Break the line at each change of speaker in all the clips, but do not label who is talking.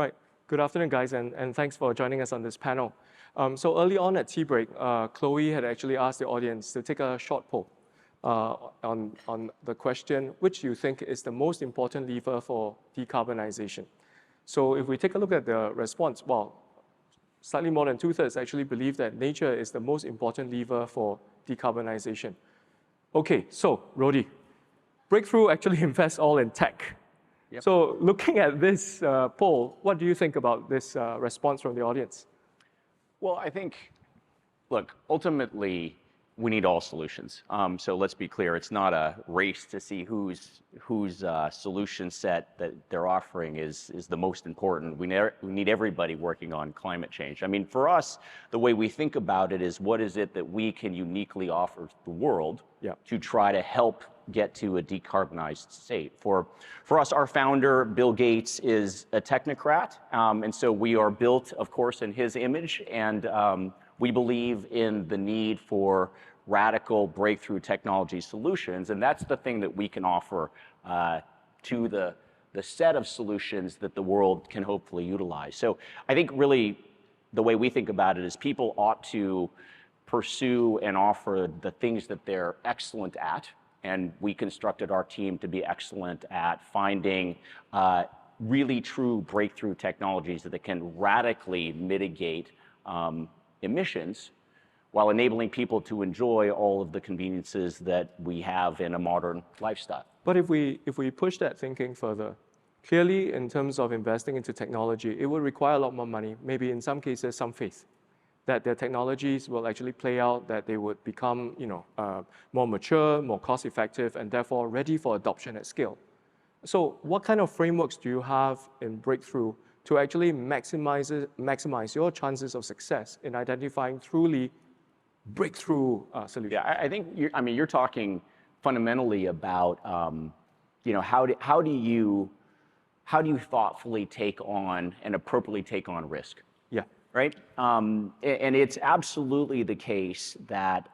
Right. Good afternoon, guys, and thanks for joining us on this panel. So early on at tea break, Chloe had actually asked the audience to take a short poll on the question, which you think is the most important lever for decarbonization. So if we take a look at the response, well, slightly more than 2/3 actually believe that nature is the most important lever for decarbonization. Okay, so Rodi, Breakthrough actually invests all in tech. Yep. So looking at this poll, what do you think about this response from the audience?
Well, I think, look, ultimately, we need all solutions. So let's be clear, it's not a race to see whose solution set that they're offering is the most important. We need everybody working on climate change. I mean, for us, the way we think about it is what is it that we can uniquely offer the world to try to help get to a decarbonized state. For us, our founder, Bill Gates, is a technocrat, and so we are built, of course, in his image, and we believe in the need for radical breakthrough technology solutions, and that's the thing that we can offer to the set of solutions that the world can hopefully utilize. So I think really the way we think about it is people ought to pursue and offer the things that they're excellent at, and we constructed our team to be excellent at finding really true breakthrough technologies that can radically mitigate emissions while enabling people to enjoy all of the conveniences that we have in a modern lifestyle.
But if we push that thinking further, clearly in terms of investing into technology, it would require a lot more money, maybe in some cases some faith, that the technologies will actually play out, that they would become more mature, more cost effective, and therefore ready for adoption at scale. So what kind of frameworks do you have in Breakthrough to actually maximize your chances of success in identifying truly breakthrough solutions?
Yeah, I think you're talking fundamentally about how do you thoughtfully take on and appropriately take on risk.
Yeah.
Right? And it's absolutely the case that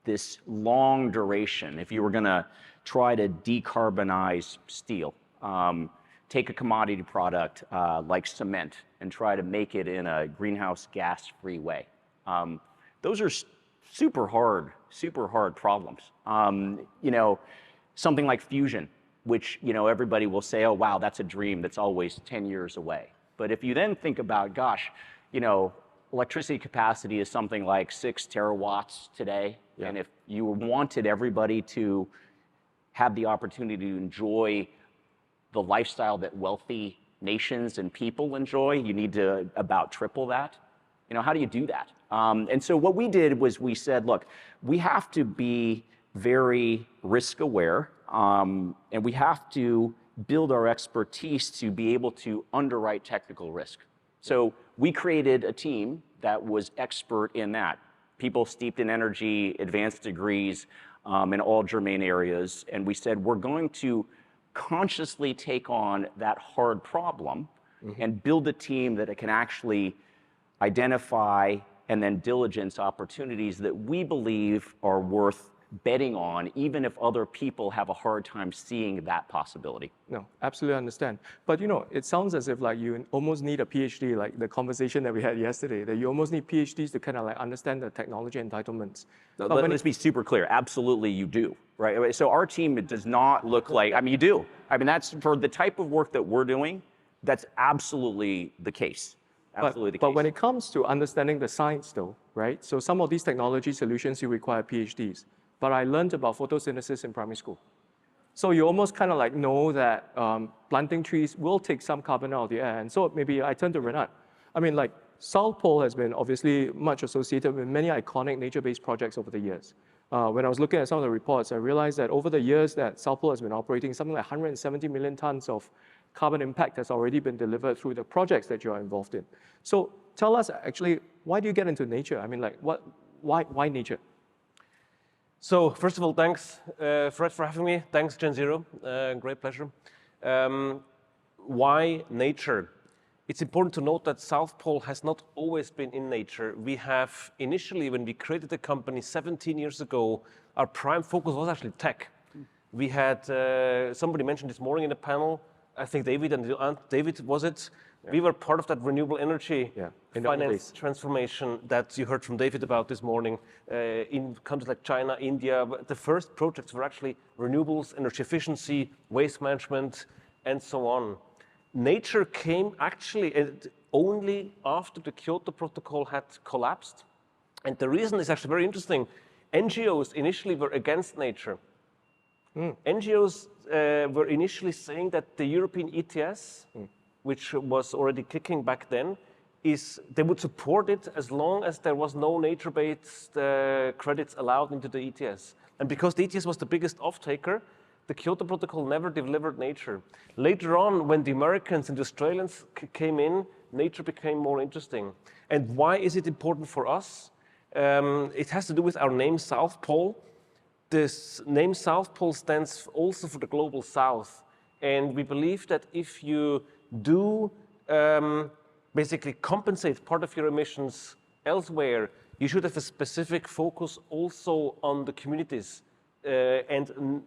this long duration, if you were going to try to decarbonize steel, take a commodity product like cement and try to make it in a greenhouse gas-free way. Those are super hard problems. Something like fusion, which everybody will say, oh wow, that's a dream that's always 10 years away. But if you then think about, gosh, electricity capacity is something like 6 terawatts today, and if you wanted everybody to have the opportunity to enjoy the lifestyle that wealthy nations and people enjoy, you need to about triple that. How do you do that? And so what we did was we said, look, we have to be very risk aware, and we have to build our expertise to be able to underwrite technical risk. So we created a team that was expert in that. People steeped in energy, advanced degrees in all germane areas. And we said, we're going to consciously take on that hard problem and build a team that it can actually identify and then diligence opportunities that we believe are worth betting on, even if other people have a hard time seeing that possibility.
No, absolutely understand. But it sounds as if you almost need a PhD, like the conversation that we had yesterday, that you almost need PhDs to kind of understand the technology entitlements.
No, let's be super clear. Absolutely, you do, right? So our team, it does not look like, you do. That's for the type of work that we're doing, that's absolutely the case. Absolutely the case.
But when it comes to understanding the science though, right? So some of these technology solutions, you require PhDs. But I learned about photosynthesis in primary school. So you almost kind of know that planting trees will take some carbon out of the air. And so maybe I turn to Renat. South Pole has been obviously much associated with many iconic nature-based projects over the years. When I was looking at some of the reports, I realized that over the years that South Pole has been operating, something like 170 million tons of carbon impact has already been delivered through the projects that you are involved in. So tell us actually, why do you get into nature? Why nature?
So first of all, thanks, Fred, for having me. Thanks, GenZero. Great pleasure. Why nature? It's important to note that South Pole has not always been in nature. We have initially, when we created the company 17 years ago, our prime focus was actually tech. We had, somebody mentioned this morning in the panel, I think David and David, was it? Yeah. We were part of that renewable energy finance transformation that you heard from David about this morning in countries like China, India. The first projects were actually renewables, energy efficiency, waste management, and so on. Nature came actually only after the Kyoto Protocol had collapsed. And the reason is actually very interesting. NGOs initially were against nature. NGOs were initially saying that the European ETS, which was already kicking back then, they would support it as long as there was no nature-based credits allowed into the ETS. And because the ETS was the biggest off-taker, the Kyoto Protocol never delivered nature. Later on, when the Americans and the Australians came in, nature became more interesting. And why is it important for us? It has to do with our name, South Pole. This name South Pole stands also for the global South. And we believe that if you do basically compensate part of your emissions elsewhere, you should have a specific focus also on the communities. And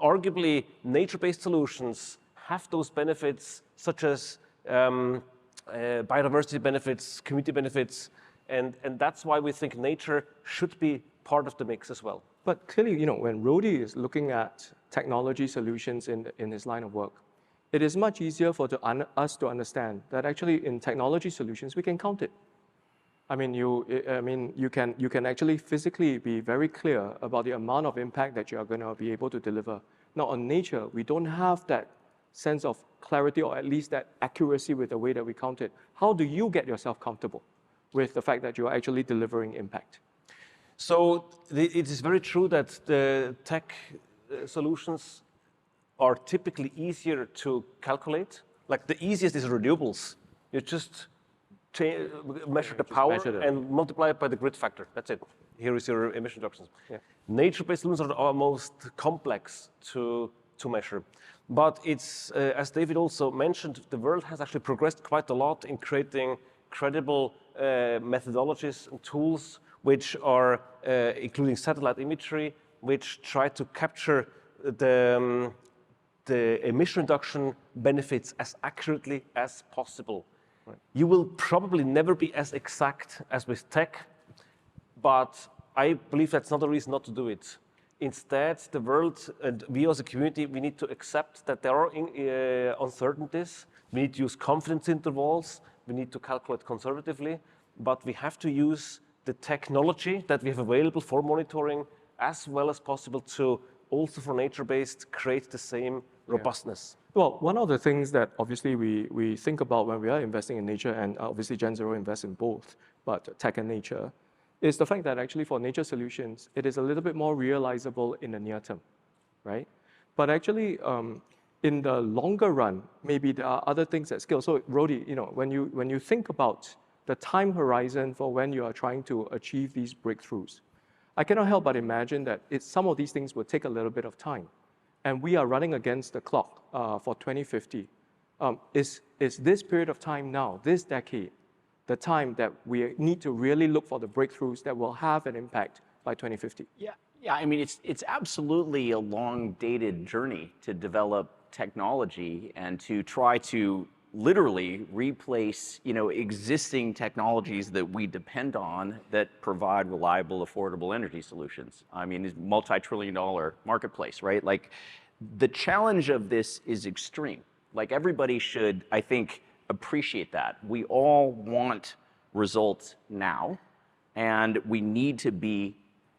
arguably, nature-based solutions have those benefits, such as biodiversity benefits, community benefits, and that's why we think nature should be part of the mix as well.
But clearly, when Rodi is looking at technology solutions in his line of work, it is much easier for us to understand that actually in technology solutions, we can count it. You can actually physically be very clear about the amount of impact that you are going to be able to deliver. Now, on nature, we don't have that sense of clarity or at least that accuracy with the way that we count it. How do you get yourself comfortable with the fact that you're actually delivering impact?
So it is very true that the tech solutions are typically easier to calculate. Like the easiest is renewables. You just measure the power and multiply it by the grid factor. That's it. Here is your emission reductions. Yeah. Nature-based solutions are most complex to measure. But it's, as David also mentioned, the world has actually progressed quite a lot in creating credible methodologies and tools which are, including satellite imagery, which try to capture the emission reduction benefits as accurately as possible. Right. You will probably never be as exact as with tech, but I believe that's not a reason not to do it. Instead, the world and we as a community, we need to accept that there are uncertainties. We need to use confidence intervals. We need to calculate conservatively, but we have to use the technology that we have available for monitoring as well as possible to also for nature-based create the same robustness.
Well, one of the things that obviously we think about when we are investing in nature, and obviously GenZero invests in both, but tech and nature, is the fact that actually for nature solutions, it is a little bit more realizable in the near term, right? But actually, in the longer run, maybe there are other things at scale. So Rodi, when you think about the time horizon for when you are trying to achieve these breakthroughs, I cannot help but imagine that some of these things will take a little bit of time. And we are running against the clock for 2050. Is this period of time now, this decade, the time that we need to really look for the breakthroughs that will have an impact by 2050?
Yeah. I mean, it's absolutely a long-dated journey to develop technology and to try to literally replace, existing technologies that we depend on that provide reliable, affordable energy solutions. I mean, it's a multi-trillion-dollar marketplace, right? Like, the challenge of this is extreme. Like, everybody should, I think, appreciate that. We all want results now, and we need to be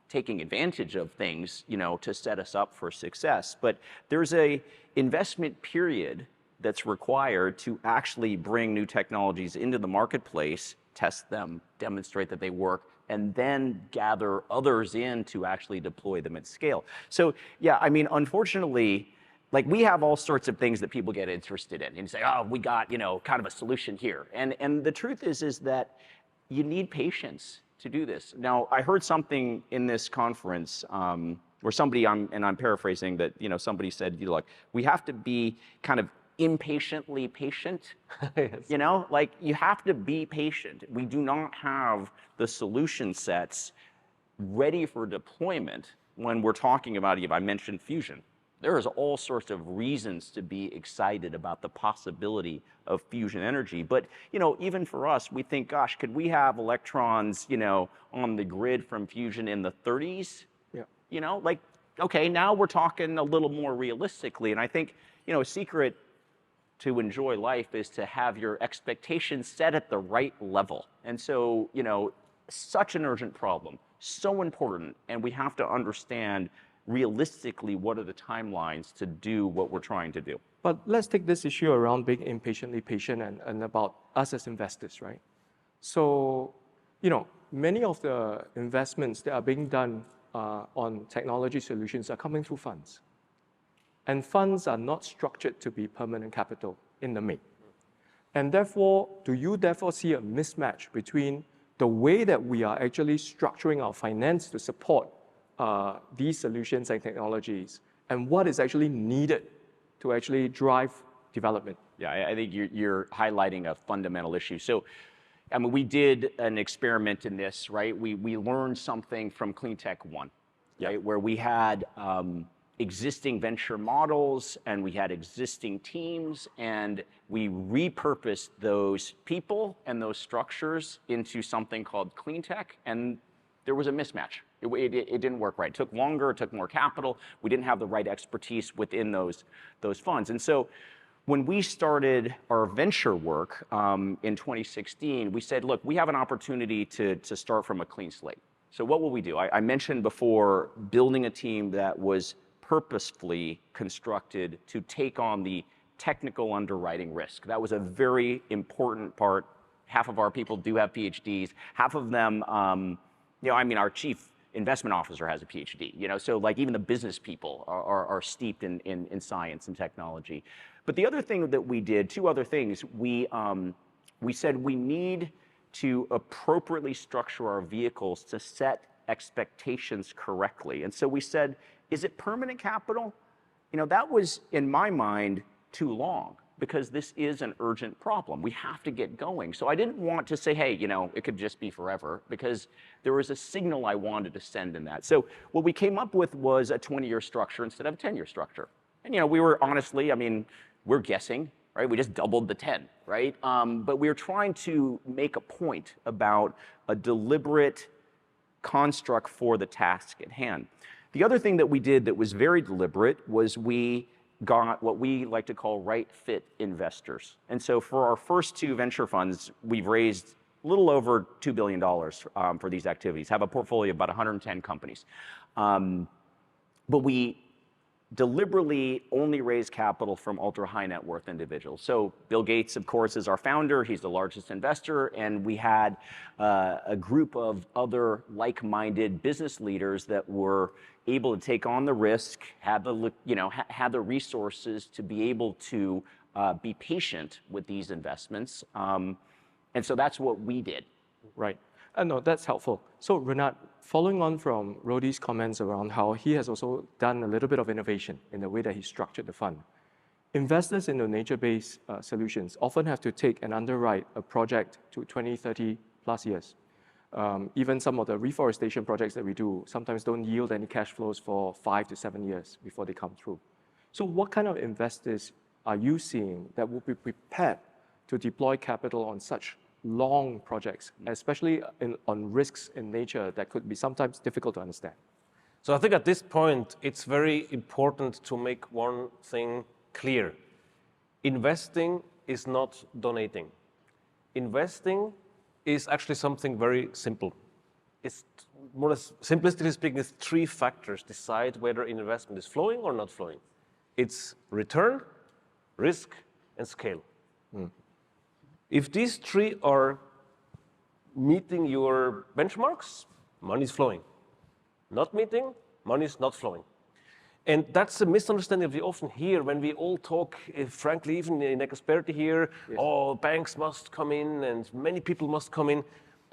taking advantage of things, to set us up for success. But there's a investment period that's required to actually bring new technologies into the marketplace, test them, demonstrate that they work, and then gather others in to actually deploy them at scale. So yeah, I mean, unfortunately, like, we have all sorts of things that people get interested in and say, oh, we got, kind of a solution here. And the truth is that you need patience to do this. Now, I heard something in this conference where somebody, I'm paraphrasing, that, somebody said, like, we have to be kind of impatiently patient. Yes. Like, you have to be patient. We do not have the solution sets ready for deployment when we're talking about, if I mentioned fusion, There is all sorts of reasons to be excited about the possibility of fusion energy. But, you know, even for us, we think, gosh, could we have electrons, you know, on the grid from fusion in the 30s?
Yeah.
You know, like, okay, now we're talking a little more realistically. And I think, you know, a secret to enjoy life is to have your expectations set at the right level. And so, you know, such an urgent problem, so important, and we have to understand realistically what are the timelines to do what we're trying to do.
But let's take this issue around being impatiently patient and about us as investors, right? So, you know, many of the investments that are being done on technology solutions are coming through funds. And funds are not structured to be permanent capital in the main. And therefore, do you therefore see a mismatch between the way that we are actually structuring our finance to support these solutions and technologies and what is actually needed to actually drive development?
Yeah, I think you're highlighting a fundamental issue. So, I mean, we did an experiment in this, right? We learned something from Cleantech 1, right? Where we had existing venture models and we had existing teams, and we repurposed those people and those structures into something called Cleantech, and there was a mismatch. It didn't work right. It took longer, it took more capital. We didn't have the right expertise within those funds. And so when we started our venture work in 2016, we said, look, we have an opportunity to start from a clean slate. So what will we do? I mentioned before building a team that was purposefully constructed to take on the technical underwriting risk. That was a very important part. Half of our people do have PhDs. Half of them, you know, I mean, our chief investment officer has a PhD, you know, so like even the business people are steeped in science and technology. But the other thing that we did, two other things, we said we need to appropriately structure our vehicles to set expectations correctly. And so we said, is it permanent capital? You know, that was, in my mind, too long, because this is an urgent problem. We have to get going. So I didn't want to say, hey, you know, it could just be forever, because there was a signal I wanted to send in that. So what we came up with was a 20-year structure instead of a 10-year structure. And, you know, we were honestly, I mean, we're guessing, right? We just doubled the 10, right? But we were trying to make a point about a deliberate construct for the task at hand. The other thing that we did that was very deliberate was we got what we like to call right fit investors. And so for our first two venture funds, we've raised a little over $2 billion for these activities, have a portfolio of about 110 companies. But we deliberately only raise capital from ultra high net worth individuals. So Bill Gates, of course, is our founder. He's the largest investor. And we had a group of other like-minded business leaders that were able to take on the risk, had the resources to be able to be patient with these investments. And so that's what we did.
Right. No, that's helpful. So Renat, following on from Rodi's comments around how he has also done a little bit of innovation in the way that he structured the fund, investors in the nature-based solutions often have to take and underwrite a project to 20, 30 plus years. Even some of the reforestation projects that we do sometimes don't yield any cash flows for 5 to 7 years before they come through. So what kind of investors are you seeing that will be prepared to deploy capital on such long projects, especially on risks in nature that could be sometimes difficult to understand?
So I think at this point, it's very important to make one thing clear. Investing is not donating. Investing is actually something very simple. It's more or less, simplistically speaking, it's three factors decide whether an investment is flowing or not flowing. It's return, risk, and scale. If these three are meeting your benchmarks, money is flowing. Not meeting, money is not flowing. And that's a misunderstanding that we often hear when we all talk, frankly, even in Experti here, yes. Oh, banks must come in and many people must come in.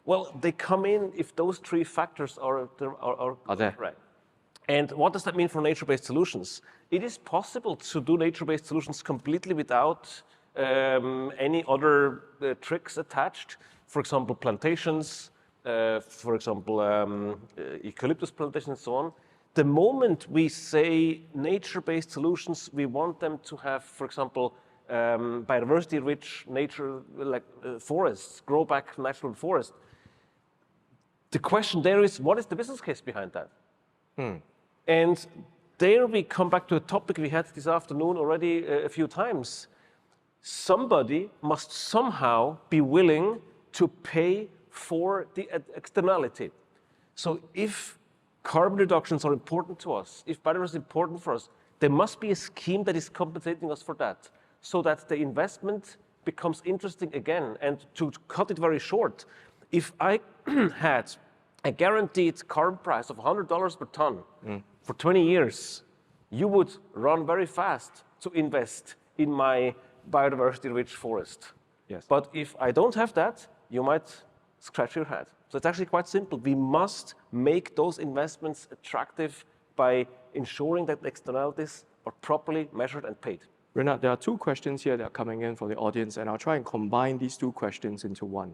Well, they come in if those three factors are there. Right. And what does that mean for nature-based solutions? It is possible to do nature-based solutions completely without any other tricks attached. For example, plantations, for example, eucalyptus plantations and so on. the moment we say nature-based solutions, we want them to have, for example, biodiversity-rich nature, like forests, grow back natural forest. The question there is, what is the business case behind that? And there we come back to a topic we had this afternoon already a few times. Somebody must somehow be willing to pay for the externality. So if carbon reductions are important to us, if biodiversity is important for us, there must be a scheme that is compensating us for that, so that the investment becomes interesting again. And to cut it very short, if I had a guaranteed carbon price of $100 per ton for 20 years, you would run very fast to invest in my biodiversity-rich forest.
Yes.
But if I don't have that, you might scratch your head. So it's actually quite simple. We must make those investments attractive by ensuring that the externalities are properly measured and paid.
Renat, there are two questions here that are coming in from the audience, and I'll try and combine these two questions into one.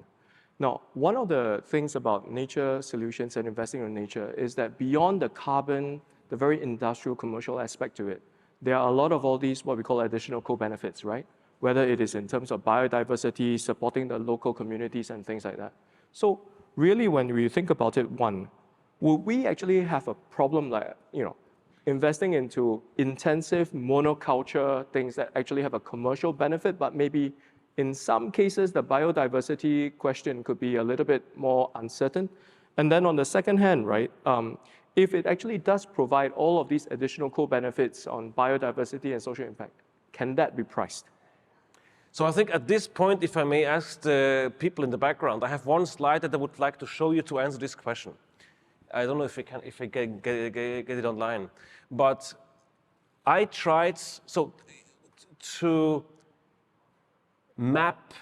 Now, one of the things about nature solutions and investing in nature is that beyond the carbon, the very industrial, commercial aspect to it, there are a lot of all these what we call additional co-benefits, right? Whether it is in terms of biodiversity, supporting the local communities and things like that. So really, when we think about it, one, will we actually have a problem like, investing into intensive monoculture things that actually have a commercial benefit, but maybe in some cases, the biodiversity question could be a little bit more uncertain. And then on the second hand, right, if it actually does provide all of these additional co-benefits on biodiversity and social impact, can that be priced?
So I think at this point, if I may ask the people in the background, I have one slide that I would like to show you to answer this question. I don't know if I can get it online, but I tried to map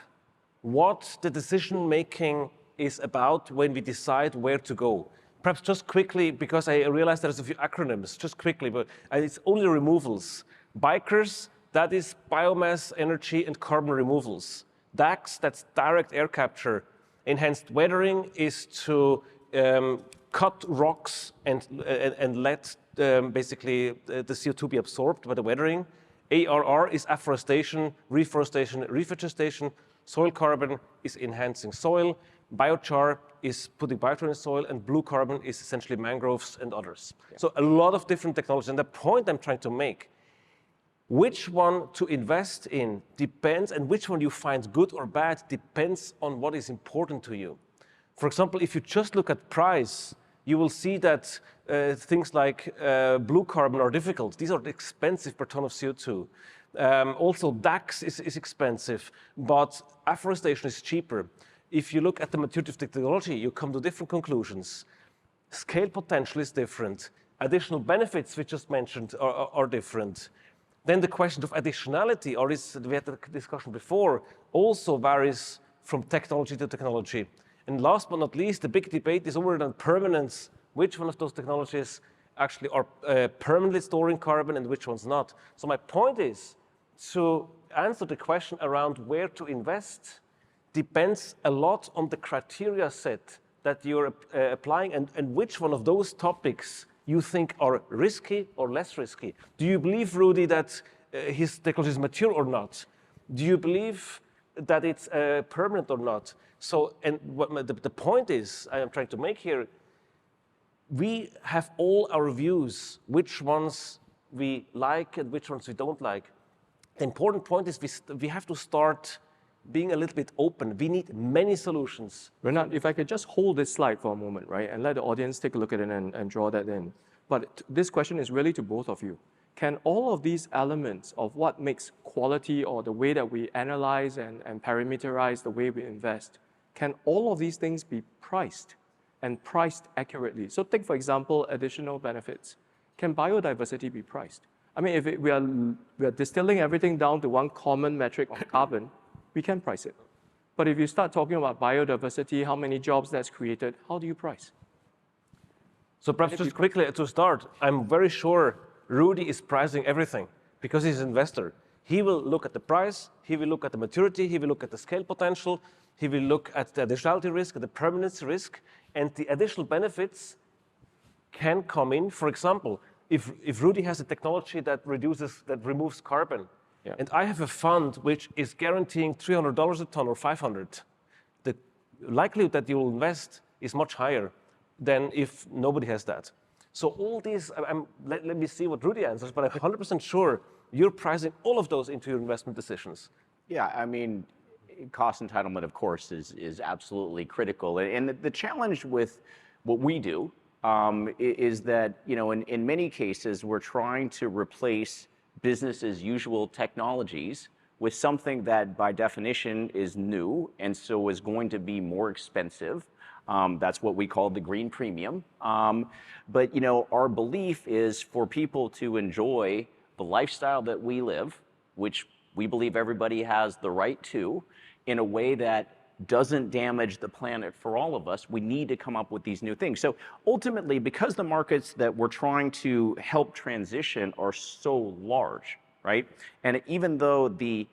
what the decision making is about when we decide where to go. Perhaps just quickly, because I realized there's a few acronyms, just quickly, but it's only removals. Bikers, that is biomass, energy, and carbon removals. DAX, that's direct air capture. Enhanced weathering is to cut rocks and let basically the CO2 be absorbed by the weathering. ARR is afforestation, reforestation, revegetation. Soil carbon is enhancing soil. Biochar is putting biochar in the soil, and blue carbon is essentially mangroves and others. Yeah. So a lot of different technologies. And the point I'm trying to make, which one to invest in depends, and which one you find good or bad depends on what is important to you. For example, if you just look at price, you will see that things like blue carbon are difficult. These are expensive per ton of CO2. Also, DAX is expensive, but afforestation is cheaper. If you look at the maturity of technology, you come to different conclusions. Scale potential is different. Additional benefits we just mentioned are different. Then the question of additionality, or we had the discussion before, also varies from technology to technology. And last but not least, the big debate is over on permanence. Which one of those technologies actually are permanently storing carbon and which ones not? So my point is, to answer the question around where to invest depends a lot on the criteria set that you're applying and which one of those topics you think are risky or less risky. Do you believe, Rodi, that his technology is mature or not? Do you believe that it's permanent or not? So, and what the point is I am trying to make here, we have all our views, which ones we like and which ones we don't like. The important point is we have to start being a little bit open. We need many solutions.
Renat, if I could just hold this slide for a moment, right, and let the audience take a look at it and draw that in. But this question is really to both of you. Can all of these elements of what makes quality or the way that we analyze and parameterize the way we invest, can all of these things be priced and priced accurately? So take, for example, additional benefits. Can biodiversity be priced? I mean, if we are distilling everything down to one common metric on carbon, we can price it. But if you start talking about biodiversity, how many jobs that's created, how do you price?
So perhaps just quickly to start, I'm very sure Rodi is pricing everything because he's an investor. He will look at the price, he will look at the maturity, he will look at the scale potential, he will look at the additionality risk, the permanence risk, and the additional benefits can come in. For example, if Rodi has a technology that removes carbon, and I have a fund which is guaranteeing $300 a ton or 500, the likelihood that you will invest is much higher than if nobody has that. So all these, let me see what Rodi answers, but I'm 100% sure you're pricing all of those into your investment decisions.
Yeah, I mean, cost entitlement, of course, is absolutely critical. And the challenge with what we do is that, in many cases, we're trying to replace business as usual technologies with something that by definition is new and so is going to be more expensive. That's what we call the green premium. But our belief is for people to enjoy the lifestyle that we live, which we believe everybody has the right to, in a way that doesn't damage the planet for all of us, we need to come up with these new things. So ultimately, because the markets that we're trying to help transition are so large, right? And even though the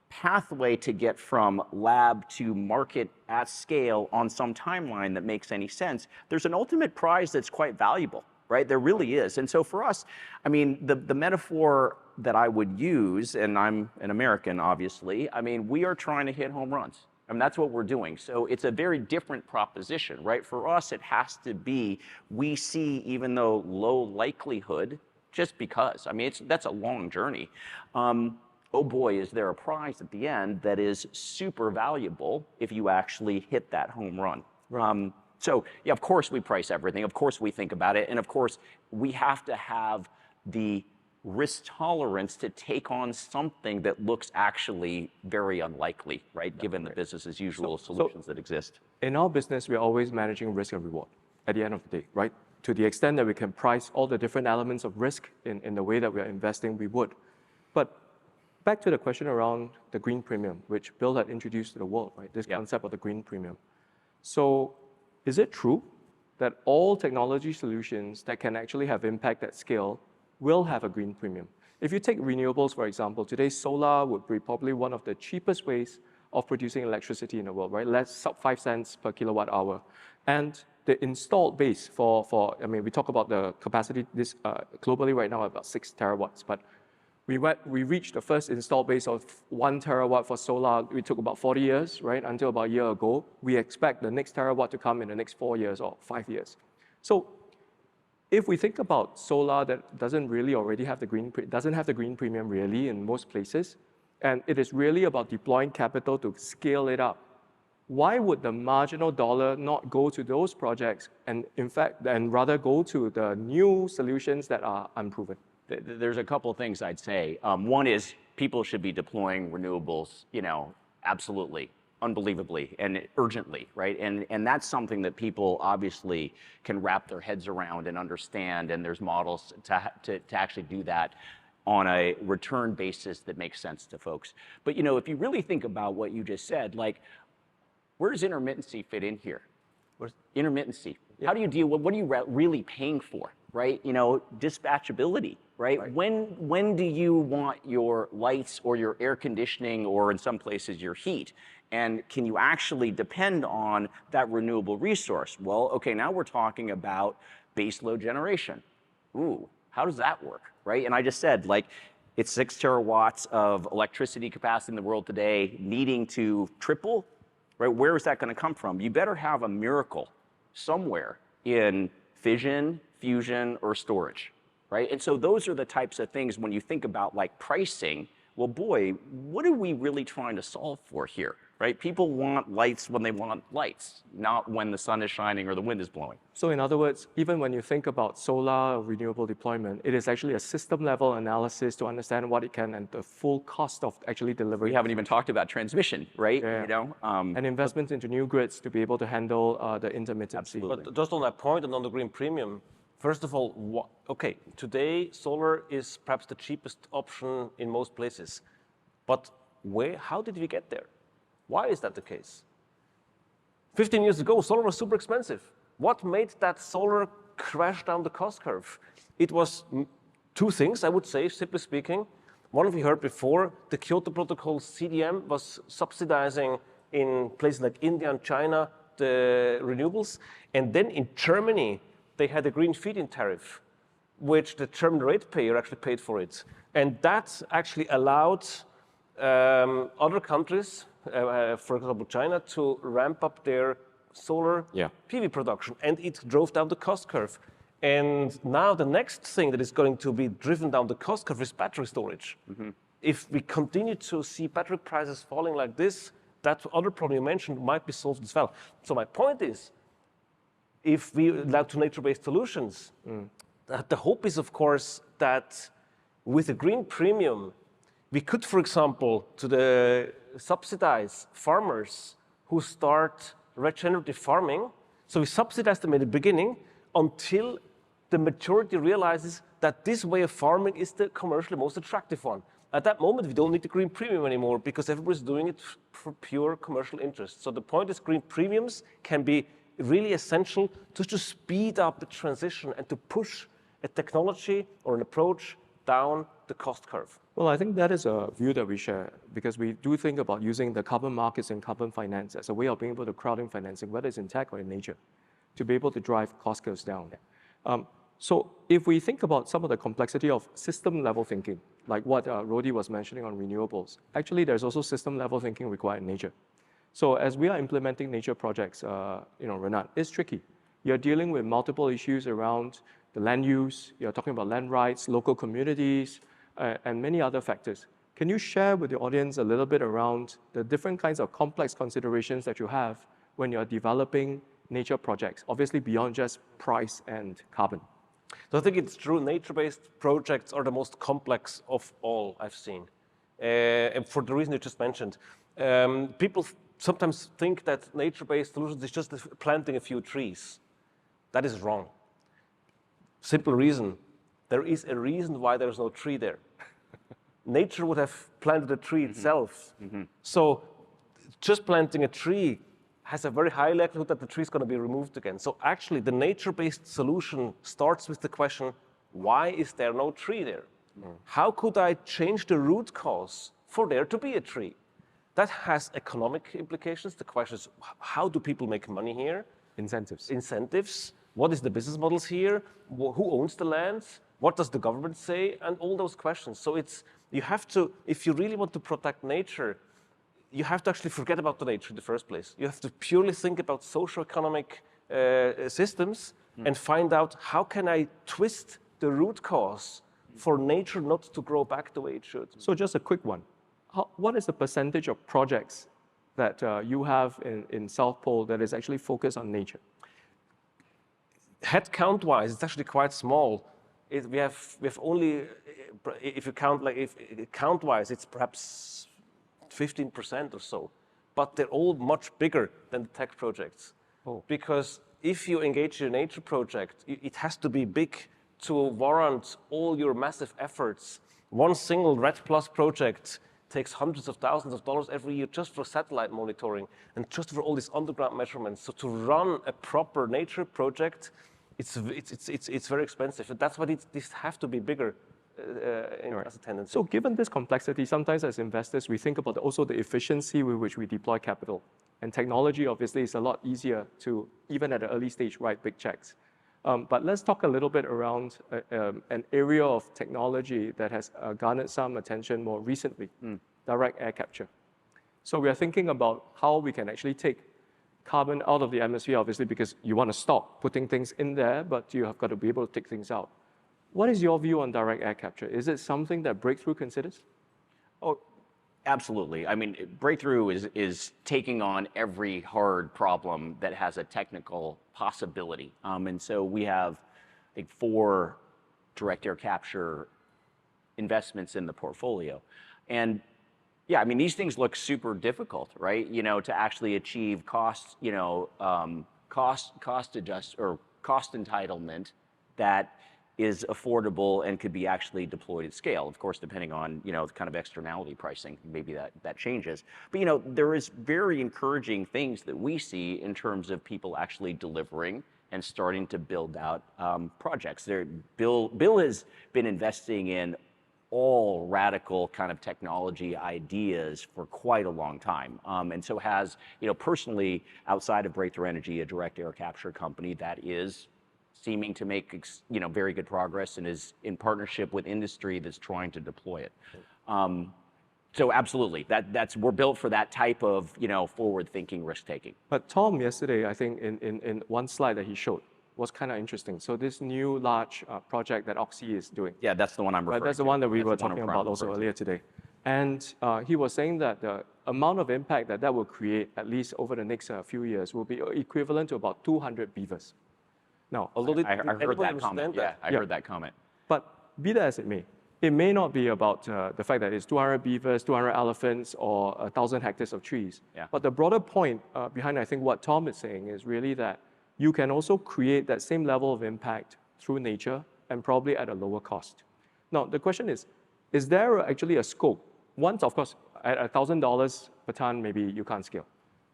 pathway to get from lab to market at scale on some timeline that makes any sense, there's an ultimate prize that's quite valuable, right? There really is. And so for us, I mean, the metaphor that I would use, and I'm an American, obviously, I mean, we are trying to hit home runs. I mean, that's what we're doing. So it's a very different proposition, right? For us, it has to be, we see, even though low likelihood, just because, I mean, that's a long journey. Oh boy, is there a prize at the end that is super valuable if you actually hit that home run. So yeah, of course we price everything. Of course we think about it. And of course we have to have the risk tolerance to take on something that looks actually very unlikely, right? Given the business as usual solutions that exist.
In our business, we're always managing risk and reward at the end of the day, right? To the extent that we can price all the different elements of risk in the way that we're investing, we would. But back to the question around the green premium, which Bill had introduced to the world, right? This concept of the green premium. So is it true that all technology solutions that can actually have impact at scale will have a green premium? If you take renewables, for example, today solar would be probably one of the cheapest ways of producing electricity in the world, right? Less sub 5 cents per kilowatt hour. And the installed base I mean, we talk about the capacity globally right now about 6 terawatts, but we reached the first install base of 1 terawatt for solar. We took about 40 years, right, until about a year ago. We expect the next terawatt to come in the next 4 years or 5 years. So if we think about solar that doesn't really already have the green premium really in most places, and it is really about deploying capital to scale it up, why would the marginal dollar not go to those projects and rather go to the new solutions that are unproven?
There's a couple of things I'd say. One is people should be deploying renewables, absolutely, unbelievably, and urgently, right? And that's something that people obviously can wrap their heads around and understand, and there's models to actually do that on a return basis that makes sense to folks. But if you really think about what you just said, like, where does intermittency fit in here? Where's intermittency? Yeah. How do you deal with, what are you really paying for, right? Dispatchability, right? When do you want your lights or your air conditioning or in some places your heat? And can you actually depend on that renewable resource? Well, okay, now we're talking about baseload generation. Ooh, how does that work, right? And I just said, like, it's 6 terawatts of electricity capacity in the world today, needing to triple, right? Where is that going to come from? You better have a miracle somewhere in fission, fusion, or storage, right? And so those are the types of things when you think about like pricing, well, boy, what are we really trying to solve for here, right? People want lights when they want lights, not when the sun is shining or the wind is blowing.
So in other words, even when you think about solar renewable deployment, it is actually a system level analysis to understand what it can and the full cost of actually delivering.
We haven't even talked about transmission, right?
Yeah. And investments into new grids to be able to handle the intermittency.
Absolutely.
But just on that point and on the green premium, first of all, okay, today solar is perhaps the cheapest option in most places. But how did we get there? Why is that the case? 15 years ago, solar was super expensive. What made that solar crash down the cost curve? It was 2 things, I would say, simply speaking. One of you heard before, the Kyoto Protocol CDM was subsidizing in places like India and China the renewables. And then in Germany, they had a green feed-in tariff, which the German ratepayer actually paid for it. And that actually allowed other countries, for example China, to ramp up their solar PV production, and it drove down the cost curve. And now the next thing that is going to be driven down the cost curve is battery storage. If we continue to see battery prices falling like this, that other problem you mentioned might be solved as well. So my point is, if we allow to nature-based solutions, the hope is, of course, that with a green premium, we could, for example, subsidize farmers who start regenerative farming. So we subsidize them at the beginning until the majority realizes that this way of farming is the commercially most attractive one. At that moment, we don't need the green premium anymore because everybody's doing it for pure commercial interest. So the point is green premiums can be really essential to speed up the transition and to push a technology or an approach down the cost curve.
Well, I think that is a view that we share because we do think about using the carbon markets and carbon finance as a way of being able to crowd in financing, whether it's in tech or in nature, to be able to drive cost curves down. So if we think about some of the complexity of system-level thinking, like what Rodi was mentioning on renewables, actually there's also system-level thinking required in nature. So as we are implementing nature projects, Renat, it's tricky. You're dealing with multiple issues around the land use, you're talking about land rights, local communities, and many other factors. Can you share with the audience a little bit around the different kinds of complex considerations that you have when you're developing nature projects, obviously beyond just price and carbon?
So I think it's true, nature-based projects are the most complex of all I've seen. And for the reason you just mentioned. People sometimes think that nature-based solutions is just planting a few trees. That is wrong. Simple reason, there is a reason why there's no tree there. Nature would have planted a tree itself. So just planting a tree has a very high likelihood that the tree is going to be removed again. So actually the nature-based solution starts with the question, why is there no tree there? How could I change the root cause for there to be a tree? That has economic implications. The question is, how do people make money here? Incentives. What is the business models here? Who owns the land? What does the government say? And all those questions. So you have to, if you really want to protect nature, you have to actually forget about the nature in the first place. You have to purely think about socio-economic systems and find out how can I twist the root cause for nature not to grow back the way it should.
So just a quick one. What is the percentage of projects that you have in South Pole that is actually focused on nature?
Headcount-wise, it's actually quite small. We have only, if you count count-wise, it's perhaps 15% or so. But they're all much bigger than the tech projects. Because if you engage in a nature project, it has to be big to warrant all your massive efforts. One single RED+ project takes hundreds of thousands of dollars every year just for satellite monitoring and just for all these underground measurements. So to run a proper nature project, it's very expensive. And that's why these have to be bigger as a tendency.
So given this complexity, sometimes as investors, we think about also the efficiency with which we deploy capital. And technology, obviously, is a lot easier to, even at an early stage, write big checks. But let's talk a little bit around an area of technology that has garnered some attention more recently, direct air capture. So we are thinking about how we can actually take carbon out of the atmosphere, obviously, because you want to stop putting things in there, but you have got to be able to take things out. What is your view on direct air capture? Is it something that Breakthrough considers?
Oh, absolutely. I mean, Breakthrough is taking on every hard problem that has a technical possibility. And so we have, I think, 4 direct air capture investments in the portfolio. And yeah, I mean, these things look super difficult, right? To actually achieve cost adjust or cost entitlement that is affordable and could be actually deployed at scale. Of course, depending on, kind of externality pricing, maybe that changes. But, there is very encouraging things that we see in terms of people actually delivering and starting to build out projects. Bill has been investing in all radical kind of technology ideas for quite a long time. And so has, personally, outside of Breakthrough Energy, a direct air capture company that is seeming to make very good progress and is in partnership with industry that's trying to deploy it. So absolutely, we're built for that type of forward-thinking risk-taking.
But Tom yesterday, I think in one slide that he showed was kind of interesting. So this new large project that Oxy is doing.
Yeah, that's the one I'm referring to.
That's the one that we were talking about also earlier today. And he was saying that the amount of impact that will create, at least over the next few years, will be equivalent to about 200 beavers. Now,
although I heard that comment. Yeah, I heard that comment.
But be that as it may, it may not be about the fact that it's 200 beavers, 200 elephants, or 1,000 hectares of trees.
Yeah.
But the broader point behind, I think, what Tom is saying is really that you can also create that same level of impact through nature and probably at a lower cost. Now, the question is there actually a scope? Once, of course, at $1,000 per ton, maybe you can't scale.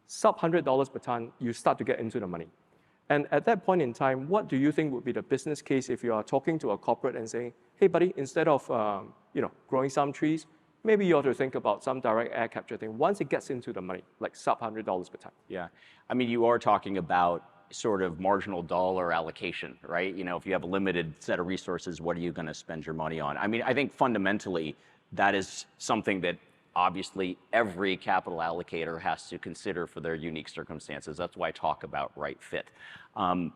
Sub $100 per ton, you start to get into the money. And at that point in time, what do you think would be the business case if you are talking to a corporate and saying, hey, buddy, instead of growing some trees, maybe you ought to think about some direct air capture thing once it gets into the money, like sub $100 per ton?
Yeah, I mean, you are talking about sort of marginal dollar allocation, right? If you have a limited set of resources, what are you going to spend your money on? I mean, I think fundamentally that is something that obviously every capital allocator has to consider for their unique circumstances. That's why I talk about right fit. I'm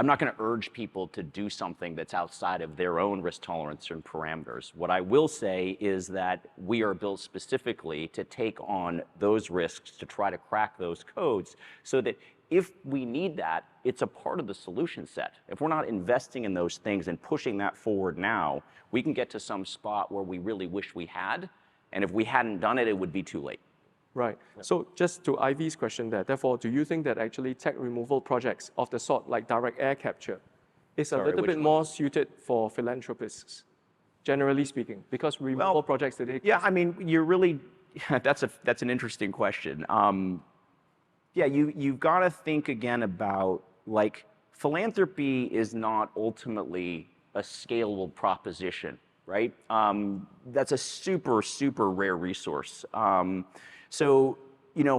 not going to urge people to do something that's outside of their own risk tolerance and parameters. What I will say is that we are built specifically to take on those risks, to try to crack those codes, so that if we need that, it's a part of the solution set. If we're not investing in those things and pushing that forward now, we can get to some spot where we really wish we had, and if we hadn't done it, it would be too late.
Right. So just to Ivy's question there, therefore, do you think that actually tech removal projects of the sort like direct air capture is a little bit more suited for philanthropists, generally speaking? Because removal projects today...
Yeah, I mean, you're really... that's an interesting question. Yeah, you've got to think again about, like, philanthropy is not ultimately a scalable proposition, right? That's a super, super rare resource. So,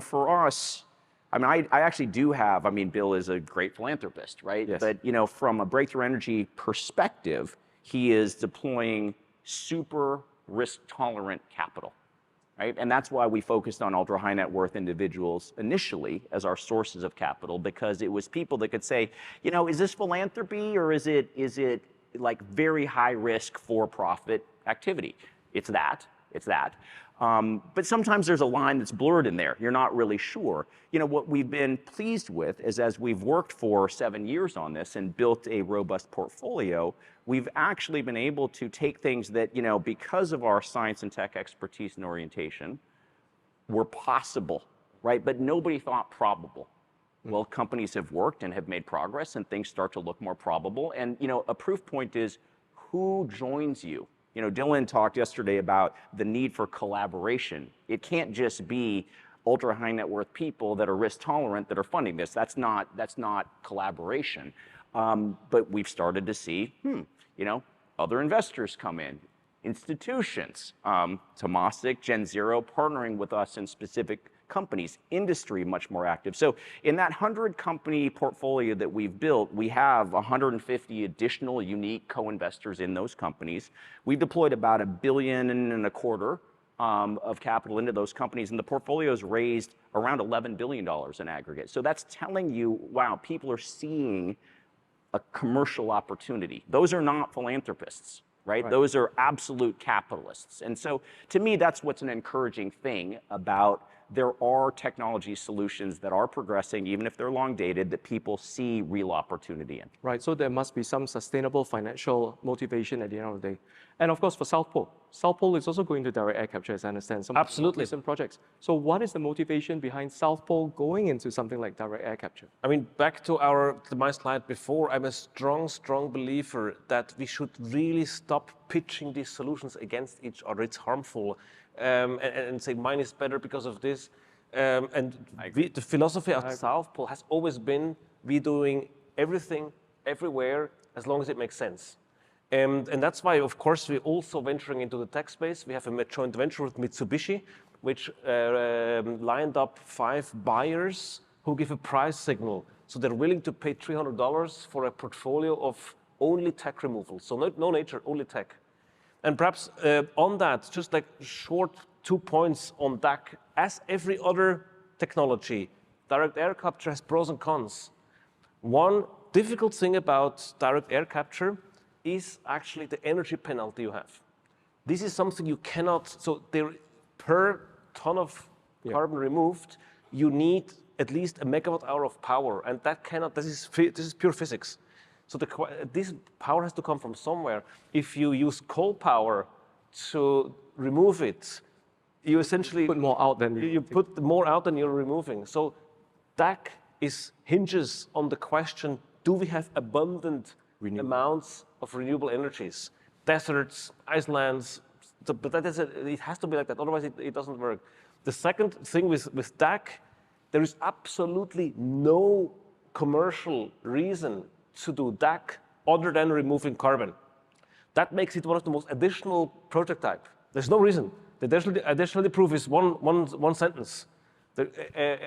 for us, I mean, I actually do have, I mean, Bill is a great philanthropist, right?
Yes.
But, from a breakthrough energy perspective, he is deploying super risk-tolerant capital, right? And that's why we focused on ultra-high net worth individuals initially as our sources of capital, because it was people that could say, is this philanthropy or is it like very high risk for-profit activity? It's that. But sometimes there's a line that's blurred in there. You're not really sure. What we've been pleased with is, as we've worked for 7 years on this and built a robust portfolio, we've actually been able to take things that, because of our science and tech expertise and orientation, were possible, right? But nobody thought probable. Well, companies have worked and have made progress, and things start to look more probable. And, a proof point is who joins you. Dylan talked yesterday about the need for collaboration. It can't just be ultra high net worth people that are risk tolerant that are funding this. That's not collaboration. But we've started to see, other investors come in, institutions, Temasek, GenZero partnering with us in specific companies, industry much more active. So in that 100 company portfolio that we've built, we have 150 additional unique co-investors in those companies. We've deployed about $1.25 billion of capital into those companies, and the portfolio's raised around $11 billion in aggregate. So that's telling you, wow, people are seeing a commercial opportunity. Those are not philanthropists, right? Those are absolute capitalists. And so to me, that's what's an encouraging thing about there are technology solutions that are progressing, even if they're long dated, that people see real opportunity in.
Right, so there must be some sustainable financial motivation at the end of the day. And of course, for South Pole is also going to direct air capture, as I understand, some recent projects. So what is the motivation behind South Pole going into something like direct air capture?
I mean, back to my slide before, I'm a strong believer that we should really stop pitching these solutions against each other. It's harmful. And say mine is better because of this. The philosophy of South Pole has always been we doing everything, everywhere, as long as it makes sense. And that's why, of course, we're also venturing into the tech space. We have a joint venture with Mitsubishi, which lined up 5 buyers who give a price signal. So they're willing to pay $300 for a portfolio of only tech removal. So no nature, only tech. And perhaps on that, just like short 2 points on DAC, as every other technology, direct air capture has pros and cons. One difficult thing about direct air capture is actually the energy penalty you have. This is something you cannot, so there, per ton of carbon removed, you need at least a megawatt hour of power, and that cannot, this is pure physics. So this power has to come from somewhere. If you use coal power to remove it, you essentially
put more out than
you put more out than you're removing. So DAC hinges on the question: do we have abundant amounts of renewable energies? Deserts, icelands, but it has to be like that. Otherwise, it doesn't work. The second thing with DAC, there is absolutely no commercial reason to do DAC other than removing carbon. That makes it one of the most additional project type. There's no reason. The additional proof is one sentence.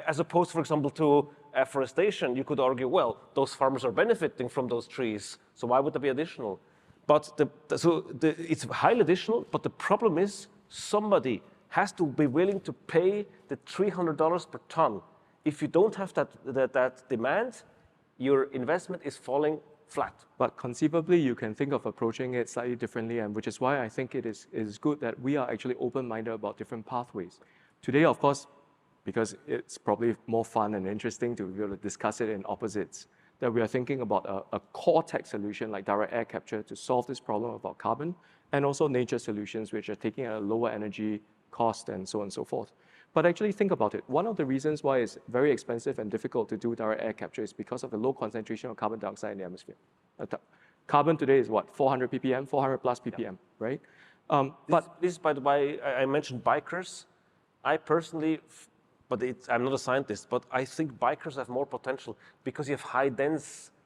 As opposed, for example, to afforestation, you could argue, well, those farmers are benefiting from those trees, so why would there be additional? But it's highly additional, but the problem is somebody has to be willing to pay the $300 per ton. If you don't have that demand, your investment is falling flat.
But conceivably, you can think of approaching it slightly differently, and which is why I think it is good that we are actually open-minded about different pathways. Today, of course, because it's probably more fun and interesting to be able to discuss it in opposites, that we are thinking about a core tech solution like direct air capture to solve this problem about carbon, and also nature solutions which are taking a lower energy cost and so on and so forth. But actually think about it. One of the reasons why it's very expensive and difficult to do direct air capture is because of the low concentration of carbon dioxide in the atmosphere. Carbon today is what, 400 ppm, 400 plus ppm, right?
This, by the way, I mentioned bikers. I personally, I'm not a scientist, but I think bikers have more potential because you have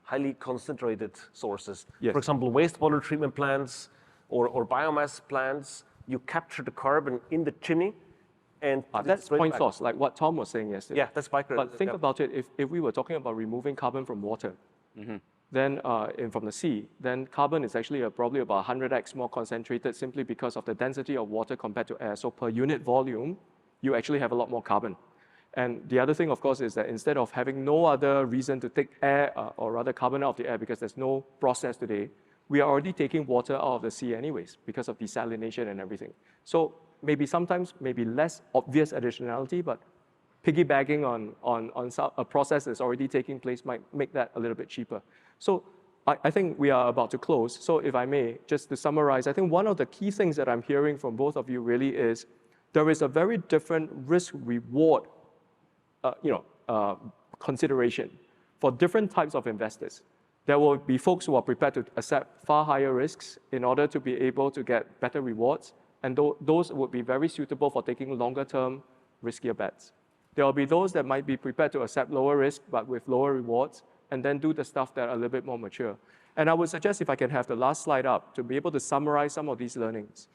highly concentrated sources.
Yes.
For example, wastewater treatment plants or biomass plants, you capture the carbon in the chimney, and
that's point source, like what Tom was saying yesterday.
Yeah, that's biker.
But think about it, if we were talking about removing carbon from water, then from the sea, then carbon is actually probably about 100x more concentrated simply because of the density of water compared to air. So per unit volume, you actually have a lot more carbon. And the other thing, of course, is that instead of having no other reason to take air, or rather carbon out of the air because there's no process today, we are already taking water out of the sea anyways because of desalination and everything. So sometimes less obvious additionality, but piggybacking on a process that's already taking place might make that a little bit cheaper. So I think we are about to close. So if I may, just to summarize, I think one of the key things that I'm hearing from both of you really is there is a very different risk-reward consideration for different types of investors. There will be folks who are prepared to accept far higher risks in order to be able to get better rewards, and those would be very suitable for taking longer-term, riskier bets. There will be those that might be prepared to accept lower risk but with lower rewards, and then do the stuff that are a little bit more mature. And I would suggest, if I can have the last slide up, to be able to summarize some of these learnings,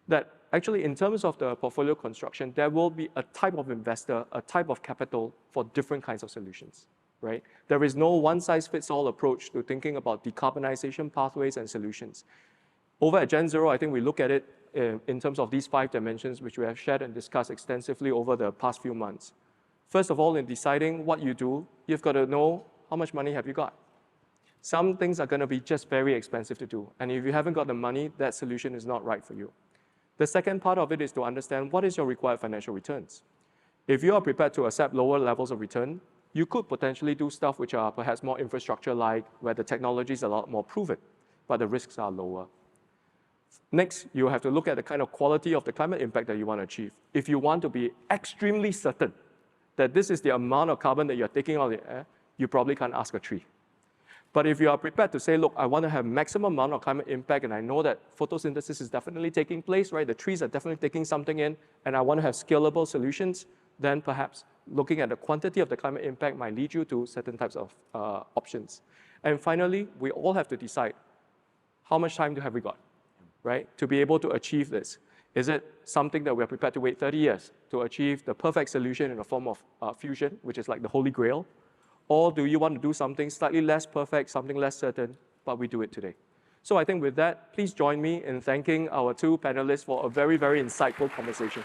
that actually in terms of the portfolio construction, there will be a type of investor, a type of capital for different kinds of solutions, right? There is no one-size-fits-all approach to thinking about decarbonization pathways and solutions. Over at GenZero, I think we look at it in terms of these 5 dimensions, which we have shared and discussed extensively over the past few months. First of all, in deciding what you do, you've got to know how much money have you got. Some things are going to be just very expensive to do, and if you haven't got the money, that solution is not right for you. The second part of it is to understand what is your required financial returns. If you are prepared to accept lower levels of return, you could potentially do stuff which are perhaps more infrastructure-like, where the technology is a lot more proven, but the risks are lower. Next, you have to look at the kind of quality of the climate impact that you want to achieve. If you want to be extremely certain that this is the amount of carbon that you're taking out of the air, you probably can't ask a tree. But if you are prepared to say, look, I want to have maximum amount of climate impact, and I know that photosynthesis is definitely taking place, right? The trees are definitely taking something in, and I want to have scalable solutions, then perhaps looking at the quantity of the climate impact might lead you to certain types of options. And finally, we all have to decide how much time have we got, right, to be able to achieve this. Is it something that we're prepared to wait 30 years to achieve the perfect solution in the form of fusion, which is like the holy grail? Or do you want to do something slightly less perfect, something less certain, but we do it today? So I think with that, please join me in thanking our two panelists for a very, very insightful conversation.